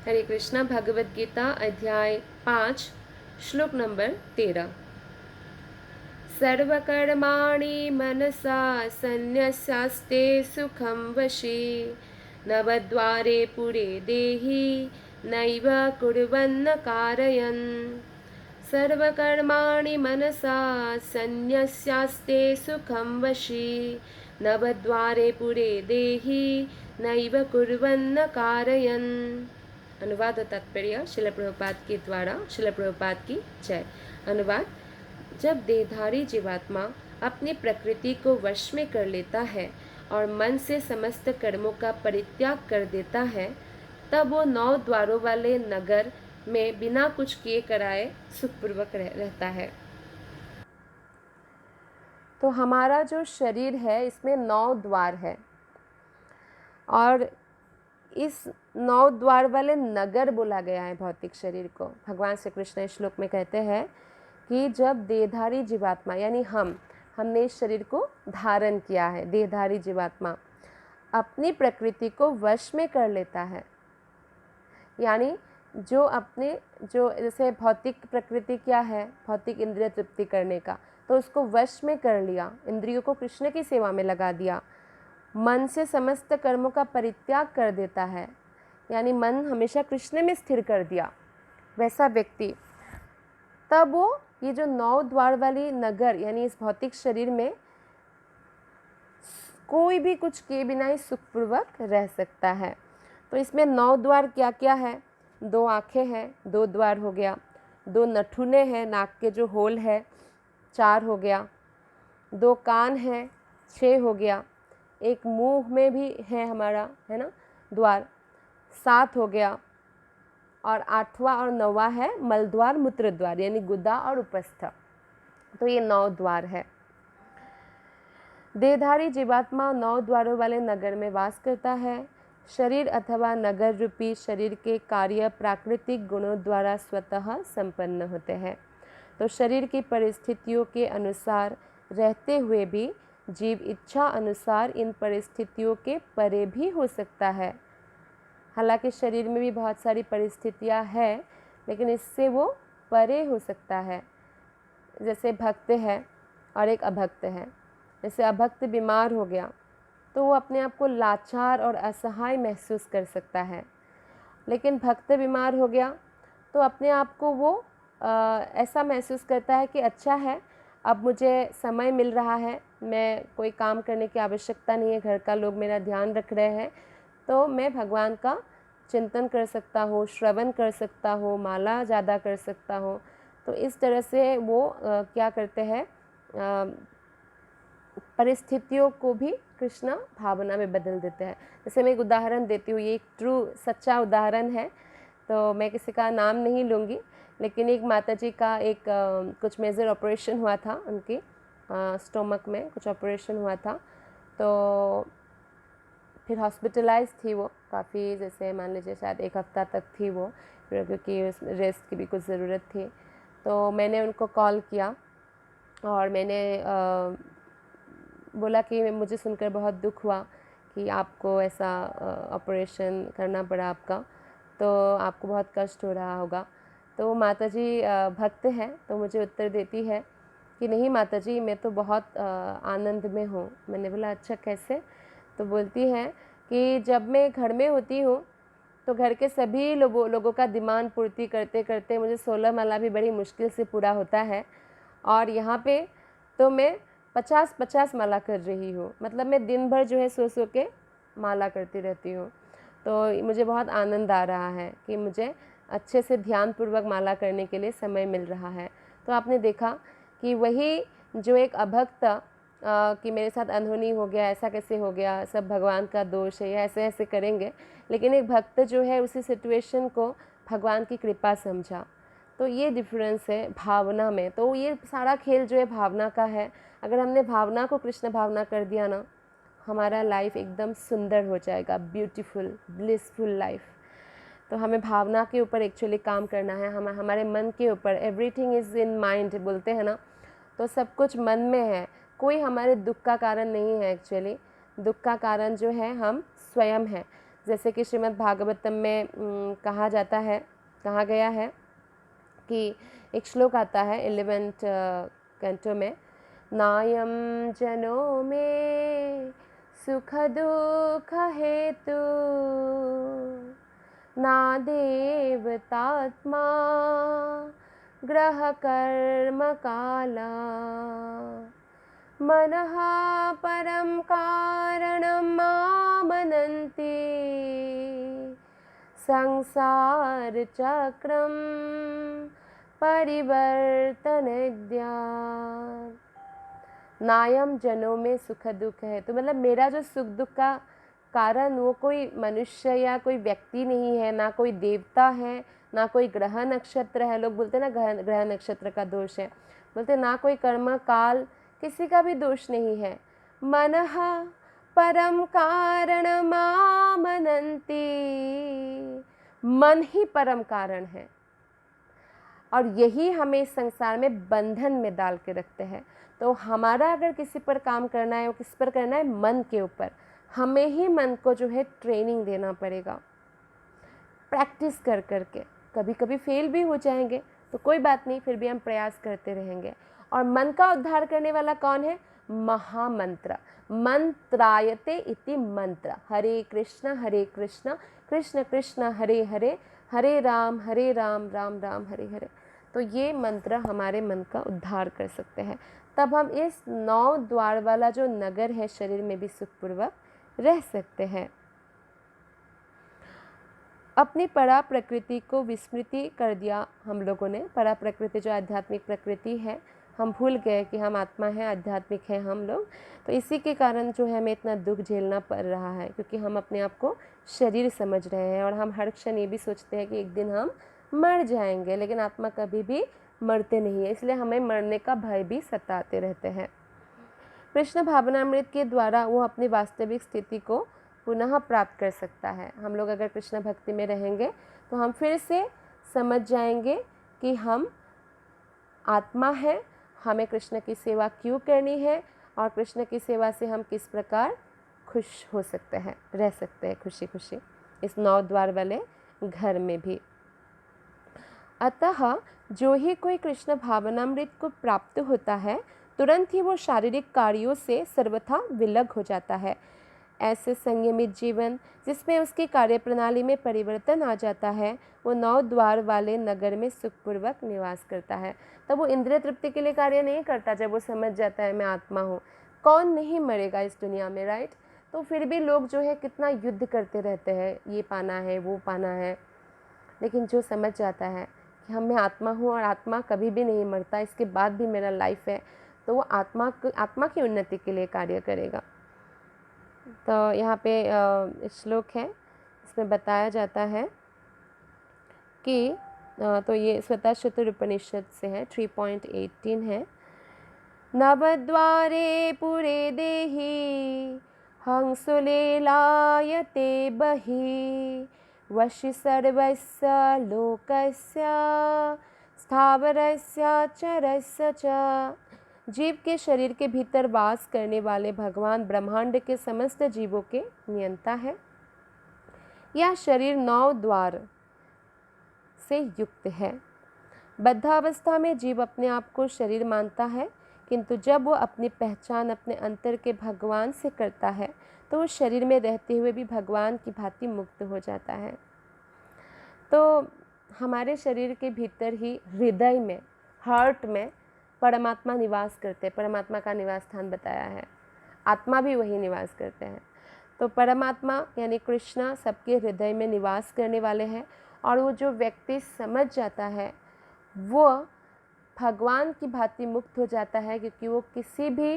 हरे कृष्णा। भगवद गीता अध्याय 5 श्लोक नंबर 13। सर्वकर्माणि मनसा सन्न्यस्यास्ते सुखं वशे नवद्वारे पुरे देहि नैव कुर्वन्न कारयन्। सर्वकर्माणि मनसा सन्न्यस्यास्ते सुखं वशे नवद्वारे पुरे देहि नैव कुर्वन्न कारयन्। अनुवाद और तात्पर्य शिल प्रभुपाद के द्वारा। शिल प्रभुपाद की जय। अनुवाद। जब देहधारी जीवात्मा अपनी प्रकृति को वश में कर लेता है और मन से समस्त कर्मों का परित्याग कर देता है, तब वो 9 द्वारों वाले नगर में बिना कुछ किए कराए सुखपूर्वक रहता है। तो हमारा जो शरीर है इसमें 9 द्वार है और इस 9 द्वार वाले नगर बोला गया है भौतिक शरीर को। भगवान श्री कृष्ण इस श्लोक में कहते हैं कि जब देहधारी जीवात्मा यानी हमने इस शरीर को धारण किया है, देहधारी जीवात्मा अपनी प्रकृति को वश में कर लेता है, यानी जो जैसे भौतिक प्रकृति क्या है, भौतिक इंद्रिय तृप्ति करने का, तो उसको वश में कर लिया, इंद्रियों को कृष्ण की सेवा में लगा दिया। मन से समस्त कर्मों का परित्याग कर देता है, यानी मन हमेशा कृष्ण में स्थिर कर दिया, वैसा व्यक्ति तब वो ये जो 9 द्वार वाली नगर यानी इस भौतिक शरीर में कोई भी कुछ किए बिना ही सुखपूर्वक रह सकता है। तो इसमें 9 द्वार क्या क्या है? 2 आँखें हैं, 2 द्वार हो गया। 2 नथुने हैं, नाक के जो होल है, 4 हो गया। 2 कान हैं, 6 हो गया। एक मुंह में भी है हमारा, है ना, द्वार, 7 हो गया। और 8वां और 9वां है मलद्वार मूत्र द्वार यानी गुदा और उपस्थ। तो ये 9 द्वार है। देहधारी जीवात्मा 9 द्वारों वाले नगर में वास करता है। शरीर अथवा नगर रूपी शरीर के कार्य प्राकृतिक गुणों द्वारा स्वतः संपन्न होते हैं। तो शरीर की परिस्थितियों के अनुसार रहते हुए भी जीव इच्छा अनुसार इन परिस्थितियों के परे भी हो सकता है। हालांकि शरीर में भी बहुत सारी परिस्थितियां हैं, लेकिन इससे वो परे हो सकता है। जैसे भक्त है और एक अभक्त है। जैसे अभक्त बीमार हो गया तो वो अपने आप को लाचार और असहाय महसूस कर सकता है, लेकिन भक्त बीमार हो गया तो अपने आप को वो ऐसा महसूस करता है कि अच्छा है, अब मुझे समय मिल रहा है, मैं कोई काम करने की आवश्यकता नहीं है, घर का लोग मेरा ध्यान रख रहे हैं, तो मैं भगवान का चिंतन कर सकता हूँ, श्रवण कर सकता हूँ, माला ज़्यादा कर सकता हूँ। तो इस तरह से वो क्या करते हैं, परिस्थितियों को भी कृष्ण भावना में बदल देते हैं। जैसे मैं एक उदाहरण देती हूँ, ये एक ट्रू सच्चा उदाहरण है, तो मैं किसी का नाम नहीं लूँगी, लेकिन एक माताजी का एक कुछ मेजर ऑपरेशन हुआ था, उनकी स्टोमक में कुछ ऑपरेशन हुआ था, तो फिर हॉस्पिटलाइज थी वो काफ़ी, जैसे मान लीजिए शायद 1 हफ्ता तक थी वो, फिर क्योंकि रेस्ट की भी कुछ ज़रूरत थी। तो मैंने उनको कॉल किया और मैंने बोला कि मुझे सुनकर बहुत दुख हुआ कि आपको ऐसा ऑपरेशन करना पड़ा आपका, तो आपको बहुत कष्ट हो रहा होगा। तो माताजी भक्त हैं, तो मुझे उत्तर देती है कि नहीं माताजी, मैं तो बहुत आनंद में हूँ। मैंने बोला अच्छा कैसे? तो बोलती है कि जब मैं घर में होती हूँ तो घर के सभी लोगों का डिमांड पूर्ति करते करते मुझे 16 माला भी बड़ी मुश्किल से पूरा होता है, और यहाँ पे तो मैं 50-50 माला कर रही हूँ। मतलब मैं दिन भर जो है सो के माला करती रहती हूँ। तो मुझे बहुत आनंद आ रहा है कि मुझे अच्छे से ध्यानपूर्वक माला करने के लिए समय मिल रहा है। तो आपने देखा कि वही जो एक अभक्त कि मेरे साथ अनहोनी हो गया, ऐसा कैसे हो गया, सब भगवान का दोष है, या ऐसे ऐसे करेंगे, लेकिन एक भक्त जो है उसी सिचुएशन को भगवान की कृपा समझा। तो ये डिफरेंस है भावना में। तो ये सारा खेल जो है भावना का है। अगर हमने भावना को कृष्ण भावना कर दिया ना, हमारा लाइफ एकदम सुंदर हो जाएगा, ब्यूटीफुल ब्लिसफुल लाइफ। तो हमें भावना के ऊपर एक्चुअली काम करना है, हमारे मन के ऊपर। एवरीथिंग इज़ इन माइंड बोलते हैं ना, तो सब कुछ मन में है। कोई हमारे दुख का कारण नहीं है, एक्चुअली दुख का कारण जो है हम स्वयं हैं। जैसे कि श्रीमद् भागवतम में कहा गया है कि एक श्लोक आता है 11th कैंटो में, नायम जनो में सुख दुख हेतु ना देवतात्मा ग्रह कर्म काला मनः परं कारणं मामनन्ति संसार चक्रम परिवर्तनद्या। नायम जनों में सुख दुख है, तो मतलब मेरा जो सुख दुख का कारण वो कोई मनुष्य या कोई व्यक्ति नहीं है, ना कोई देवता है, ना कोई ग्रह नक्षत्र है। लोग बोलते हैं ना ग्रह नक्षत्र का दोष है, बोलते ना कोई कर्म काल, किसी का भी दोष नहीं है। मनः परम कारण मामनन्ति, मन ही परम कारण है और यही हमें इस संसार में बंधन में डाल के रखते हैं। तो हमारा अगर किसी पर काम करना है, वो किस पर करना है, मन के ऊपर। हमें ही मन को जो है ट्रेनिंग देना पड़ेगा, प्रैक्टिस कर करके। कभी कभी फेल भी हो जाएंगे तो कोई बात नहीं, फिर भी हम प्रयास करते रहेंगे। और मन का उद्धार करने वाला कौन है? महामंत्र, मंत्रायते इति मंत्र। हरे कृष्ण कृष्ण कृष्ण हरे हरे, हरे राम राम राम हरे हरे। तो ये मंत्र हमारे मन का उद्धार कर सकते हैं। तब हम इस 9 द्वार वाला जो नगर है शरीर में भी सुखपूर्वक रह सकते हैं। अपनी परा प्रकृति को विस्मृति कर दिया हम लोगों ने। परा प्रकृति जो आध्यात्मिक प्रकृति है, हम भूल गए कि हम आत्मा हैं, आध्यात्मिक हैं हम लोग। तो इसी के कारण जो है हमें इतना दुख झेलना पड़ रहा है, क्योंकि हम अपने आप को शरीर समझ रहे हैं और हम हर क्षण ये भी सोचते हैं कि एक दिन हम मर जाएंगे, लेकिन आत्मा कभी भी मरते नहीं है, इसलिए हमें मरने का भय भी सताते रहते हैं। कृष्ण भावनामृत के द्वारा वो अपनी वास्तविक स्थिति को पुनः प्राप्त कर सकता है। हम लोग अगर कृष्ण भक्ति में रहेंगे तो हम फिर से समझ जाएंगे कि हम आत्मा हैं, हमें कृष्ण की सेवा क्यों करनी है और कृष्ण की सेवा से हम किस प्रकार खुश हो सकते हैं, रह सकते हैं खुशी खुशी इस 9 द्वार वाले घर में भी। अतः जो ही कोई कृष्ण भावनामृत को प्राप्त होता है, तुरंत ही वो शारीरिक कार्यों से सर्वथा विलग हो जाता है। ऐसे संयमित जीवन जिसमें उसकी कार्यप्रणाली में परिवर्तन आ जाता है, वो 9 द्वार वाले नगर में सुखपूर्वक निवास करता है। तब वो इंद्रिय तृप्ति के लिए कार्य नहीं करता। जब वो समझ जाता है मैं आत्मा हूँ, कौन नहीं मरेगा इस दुनिया में, राइट? तो फिर भी लोग जो है कितना युद्ध करते रहते हैं, ये पाना है वो पाना है। लेकिन जो समझ जाता है कि हम मैं आत्मा हूँ और आत्मा कभी भी नहीं मरता, इसके बाद भी मेरा लाइफ है, तो वो आत्मा की उन्नति के लिए कार्य करेगा। तो यहाँ पे श्लोक है, इसमें बताया जाता है कि तो ये स्वतः चतुरुपनिषद से है, 3.18 है। नवद्वारे पुरे देहि हंसुलीलायते बहि वशि सर्वस्य लोकस्य स्थावरस्य चरस्य च। जीव के शरीर के भीतर वास करने वाले भगवान ब्रह्मांड के समस्त जीवों के नियंता है। यह शरीर 9 द्वार से युक्त है। बद्धावस्था में जीव अपने आप को शरीर मानता है, किंतु जब वो अपनी पहचान अपने अंतर के भगवान से करता है तो वो शरीर में रहते हुए भी भगवान की भांति मुक्त हो जाता है। तो हमारे शरीर के भीतर ही हृदय में, हार्ट में परमात्मा निवास करते हैं। परमात्मा का निवास स्थान बताया है, आत्मा भी वही निवास करते हैं। तो परमात्मा यानी कृष्ण सबके हृदय में निवास करने वाले हैं। और वो जो व्यक्ति समझ जाता है वो भगवान की भांति मुक्त हो जाता है, क्योंकि वो किसी भी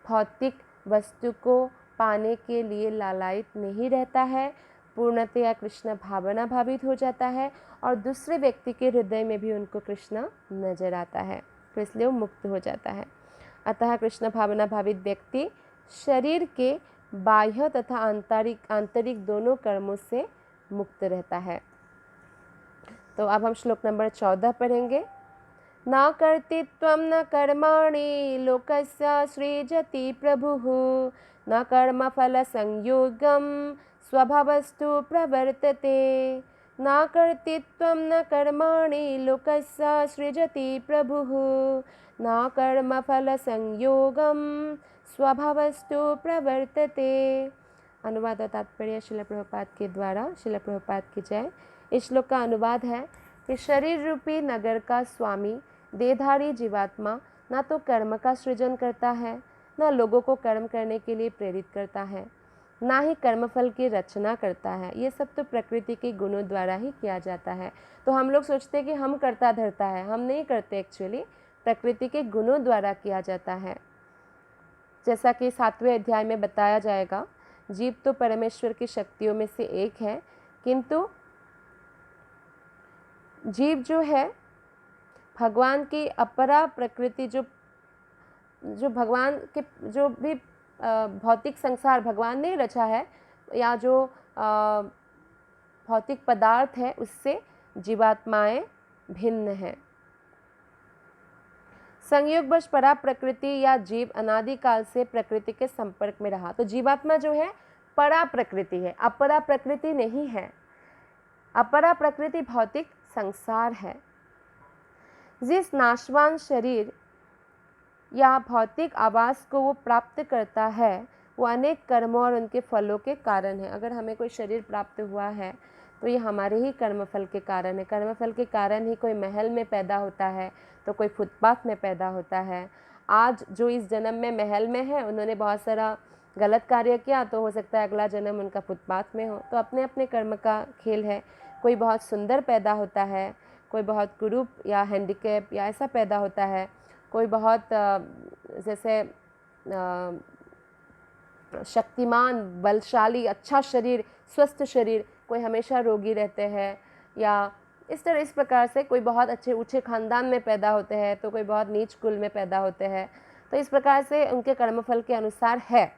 भौतिक वस्तु को पाने के लिए लालायित नहीं रहता है, पूर्णतया कृष्ण भावना भावित हो जाता है और दूसरे व्यक्ति के हृदय में भी उनको कृष्ण नजर आता है, तो इसलिए वो मुक्त हो जाता है। अतः कृष्ण भावना भावित व्यक्ति शरीर के बाह्य तथा आंतरिक दोनों कर्मों से मुक्त रहता है। तो अब हम श्लोक नंबर 14 पढ़ेंगे। न कर्तृत्वं न कर्माणि लोकस्य सृजति प्रभुः न कर्मफल संयोगं स्वभावस्तु प्रवर्तते न कर्तृत्वं न कर्माणि लोकस्य सृजति प्रभुः न कर्मफलसंयोगं स्वभावस्तु प्रवर्तते। अनुवाद और तात्पर्य श्रील प्रभुपाद के द्वारा। श्रील प्रभुपाद की जय। इस श्लोक का अनुवाद है कि शरीर रूपी नगर का स्वामी देहधारी जीवात्मा ना तो कर्म का सृजन करता है, ना लोगों को कर्म करने के लिए प्रेरित करता है, ना ही कर्मफल की रचना करता है। ये सब तो प्रकृति के गुणों द्वारा ही किया जाता है। तो हम लोग सोचते हैं कि हम करता धरता है, हम नहीं करते, एक्चुअली प्रकृति के गुणों द्वारा किया जाता है। जैसा कि 7वें अध्याय में बताया जाएगा, जीव तो परमेश्वर की शक्तियों में से एक है, किंतु जीव जो है भगवान की अपरा प्रकृति, जो भगवान के जो भी भौतिक संसार भगवान ने रचा है, या जो भौतिक पदार्थ है, उससे जीवात्माएं भिन्न हैं। संयोगवश परा प्रकृति या जीव अनादिकाल से प्रकृति के संपर्क में रहा। तो जीवात्मा जो है परा प्रकृति है, अपरा प्रकृति नहीं है। अपरा प्रकृति भौतिक संसार है। जिस नाशवान शरीर या भौतिक आवास को वो प्राप्त करता है, वो अनेक कर्मों और उनके फलों के कारण है। अगर हमें कोई शरीर प्राप्त हुआ है तो ये हमारे ही कर्मफल के कारण है। कर्मफल के कारण ही कोई महल में पैदा होता है, तो कोई फुटपाथ में पैदा होता है। आज जो इस जन्म में महल में है, उन्होंने बहुत सारा गलत कार्य किया, तो हो सकता है अगला जन्म उनका फुटपाथ में हो। तो अपने अपने कर्म का खेल है। कोई बहुत सुंदर पैदा होता है, कोई बहुत कुरूप या हैंडीकैप या ऐसा पैदा होता है, कोई बहुत जैसे शक्तिमान, बलशाली, अच्छा शरीर, स्वस्थ शरीर, कोई हमेशा रोगी रहते हैं, या इस प्रकार से कोई बहुत अच्छे ऊंचे खानदान में पैदा होते हैं, तो कोई बहुत नीच कुल में पैदा होते हैं। तो इस प्रकार से उनके कर्मफल के अनुसार है।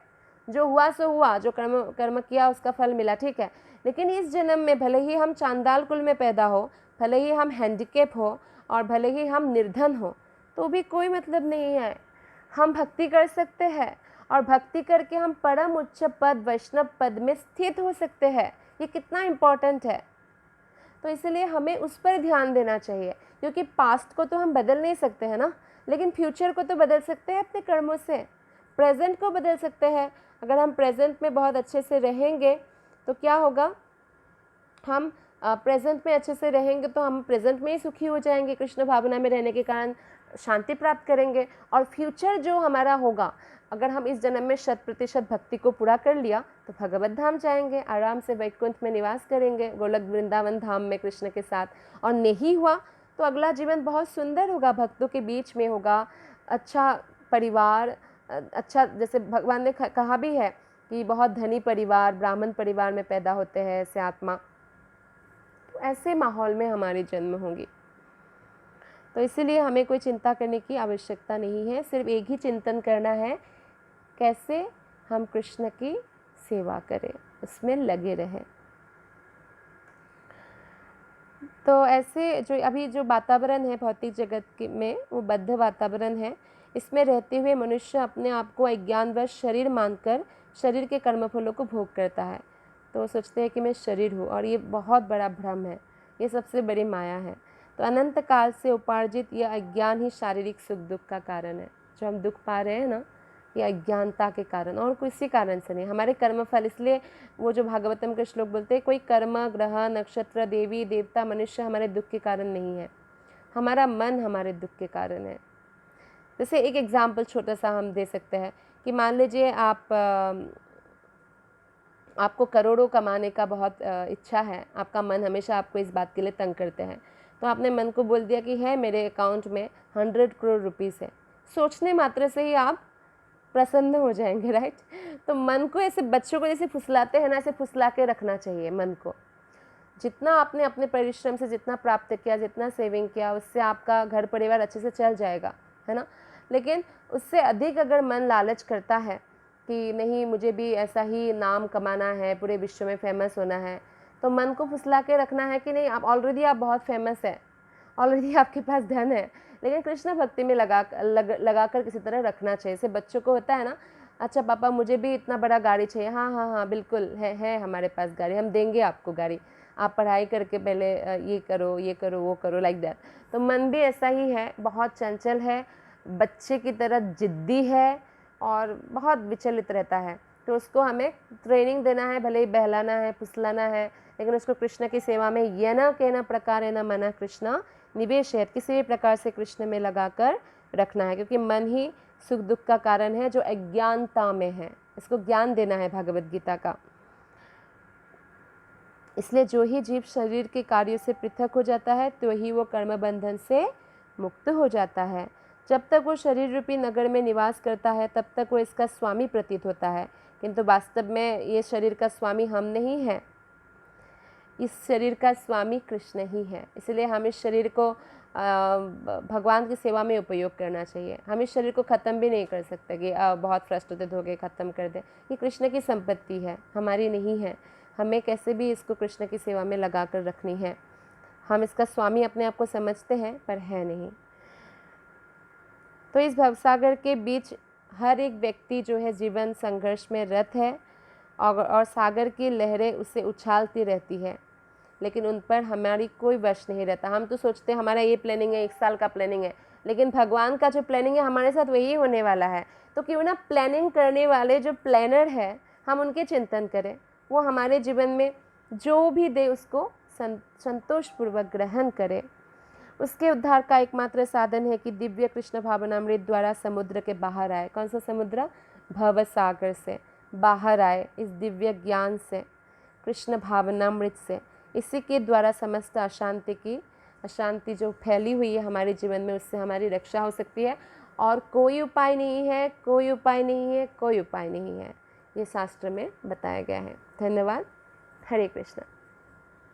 जो हुआ सो हुआ, जो कर्म किया उसका फल मिला, ठीक है। लेकिन इस जन्म में भले ही हम चांदाल कुल में पैदा हो, भले ही हम हैंडीकैप हो और भले ही हम निर्धन हो, तो भी कोई मतलब नहीं है। हम भक्ति कर सकते हैं और भक्ति करके हम परम उच्च पद, वैष्णव पद में स्थित हो सकते हैं। ये कितना इम्पोर्टेंट है। तो इसलिए हमें उस पर ध्यान देना चाहिए, क्योंकि पास्ट को तो हम बदल नहीं सकते हैं ना, लेकिन फ्यूचर को तो बदल सकते हैं अपने कर्मों से। प्रेजेंट को बदल सकते हैं। अगर हम प्रेजेंट में बहुत अच्छे से रहेंगे तो क्या होगा, हम प्रेजेंट में अच्छे से रहेंगे तो हम प्रेजेंट में ही सुखी हो जाएंगे। कृष्ण भावना में रहने के कारण शांति प्राप्त करेंगे। और फ्यूचर जो हमारा होगा, अगर हम इस जन्म में 100% भक्ति को पूरा कर लिया तो भगवत धाम जाएंगे, आराम से वैकुंठ में निवास करेंगे, गोलक वृंदावन धाम में कृष्ण के साथ। और नहीं हुआ तो अगला जीवन बहुत सुंदर होगा, भक्तों के बीच में होगा, अच्छा परिवार, अच्छा, जैसे भगवान ने कहा भी है कि बहुत धनी परिवार, ब्राह्मण परिवार में पैदा होते हैं ऐसे आत्मा। तो ऐसे माहौल में हमारी जन्म होंगी। तो इसीलिए हमें कोई चिंता करने की आवश्यकता नहीं है। सिर्फ एक ही चिंतन करना है, कैसे हम कृष्ण की सेवा करें, उसमें लगे रहें। तो ऐसे जो अभी जो वातावरण है भौतिक जगत में, वो बद्ध वातावरण है। इसमें रहते हुए मनुष्य अपने आप को अज्ञानवश शरीर मानकर शरीर के कर्मफलों को भोग करता है। तो सोचते हैं कि मैं शरीर हूँ, और ये बहुत बड़ा भ्रम है, ये सबसे बड़ी माया है। तो अनंत काल से उपार्जित यह अज्ञान ही शारीरिक सुख दुख का कारण है। जो हम दुख पा रहे हैं ना, ये अज्ञानता के कारण, और किसी कारण से नहीं, हमारे कर्मफल। इसलिए वो जो भागवतम के श्लोक बोलते हैं, कोई कर्म, ग्रह, नक्षत्र, देवी देवता, मनुष्य हमारे दुख के कारण नहीं है, हमारा मन हमारे दुख के कारण है। जैसे एक एग्जाम्पल छोटा सा हम दे सकते हैं कि मान लीजिए आपको करोड़ों कमाने का बहुत इच्छा है, आपका मन हमेशा आपको इस बात के लिए तंग करते हैं। तो आपने मन को बोल दिया कि है मेरे अकाउंट में 100 करोड़ रुपीस है। सोचने मात्र से ही आप प्रसन्न हो जाएंगे, राइट। तो मन को ऐसे बच्चों को जैसे फुसलाते हैं ना, ऐसे फुसला के रखना चाहिए मन को। जितना आपने अपने परिश्रम से जितना प्राप्त किया, जितना सेविंग किया, उससे आपका घर परिवार अच्छे से चल जाएगा, है ना। लेकिन उससे अधिक अगर मन लालच करता है कि नहीं मुझे भी ऐसा ही नाम कमाना है, पूरे विश्व में फेमस होना है, तो मन को फुसला के रखना है कि नहीं, आप ऑलरेडी आप बहुत फेमस है, ऑलरेडी आपके पास धन है। लेकिन कृष्ण भक्ति में लगा कर किसी तरह रखना चाहिए। जैसे बच्चों को होता है ना, अच्छा पापा मुझे भी इतना बड़ा गाड़ी चाहिए, हाँ हाँ हाँ बिल्कुल है हमारे पास गाड़ी, हम देंगे आपको गाड़ी, आप पढ़ाई करके पहले ये करो वो करो, लाइक दैट। तो मन भी ऐसा ही है, बहुत चंचल है, बच्चे की तरह जिद्दी है और बहुत विचलित रहता है। तो उसको हमें ट्रेनिंग देना है, भले ही बहलाना है, फुसलाना है, लेकिन उसको कृष्ण की सेवा में ये न कहना प्रकार है न मना कृष्ण निवेश है, किसी भी प्रकार से कृष्ण में लगाकर रखना है, क्योंकि मन ही सुख दुख का कारण है जो अज्ञानता में है। इसको ज्ञान देना है भगवत गीता का। इसलिए जो ही जीव शरीर के कार्यों से पृथक हो जाता है तो ही वो कर्म बंधन से मुक्त हो जाता है। जब तक वो शरीर रूपी नगर में निवास करता है तब तक वो इसका स्वामी प्रतीत होता है, किंतु वास्तव में ये शरीर का स्वामी हम नहीं हैं, इस शरीर का स्वामी कृष्ण ही है। इसलिए हम इस शरीर को भगवान की सेवा में उपयोग करना चाहिए। हम इस शरीर को ख़त्म भी नहीं कर सकते कि बहुत फ्रस्ट्रेटेड हो गए ख़त्म कर दें। ये कृष्ण की संपत्ति है, हमारी नहीं है। हमें कैसे भी इसको कृष्ण की सेवा में लगा कर रखनी है। हम इसका स्वामी अपने आप को समझते हैं पर है नहीं। तो इस भवसागर के बीच हर एक व्यक्ति जो है जीवन संघर्ष में रत है और सागर की लहरें उसे उछालती रहती है, लेकिन उन पर हमारी कोई वश नहीं रहता। हम तो सोचते हैं हमारा ये प्लानिंग है, 1 साल का प्लानिंग है, लेकिन भगवान का जो प्लानिंग है हमारे साथ वही होने वाला है। तो क्यों ना प्लानिंग करने वाले जो प्लानर है हम उनके चिंतन करें, वो हमारे जीवन में जो भी दे उसको संतोषपूर्वक ग्रहण करें। उसके उद्धार का एकमात्र साधन है कि दिव्य कृष्ण भावनामृत द्वारा समुद्र के बाहर आए। कौन सा समुद्र? भव सागर से बाहर आए, इस दिव्य ज्ञान से, कृष्ण भावनामृत से। इसी के द्वारा समस्त अशांति जो फैली हुई है हमारे जीवन में, उससे हमारी रक्षा हो सकती है। और कोई उपाय नहीं है, कोई उपाय नहीं है, कोई उपाय नहीं है, ये शास्त्र में बताया गया है। धन्यवाद। हरे कृष्ण।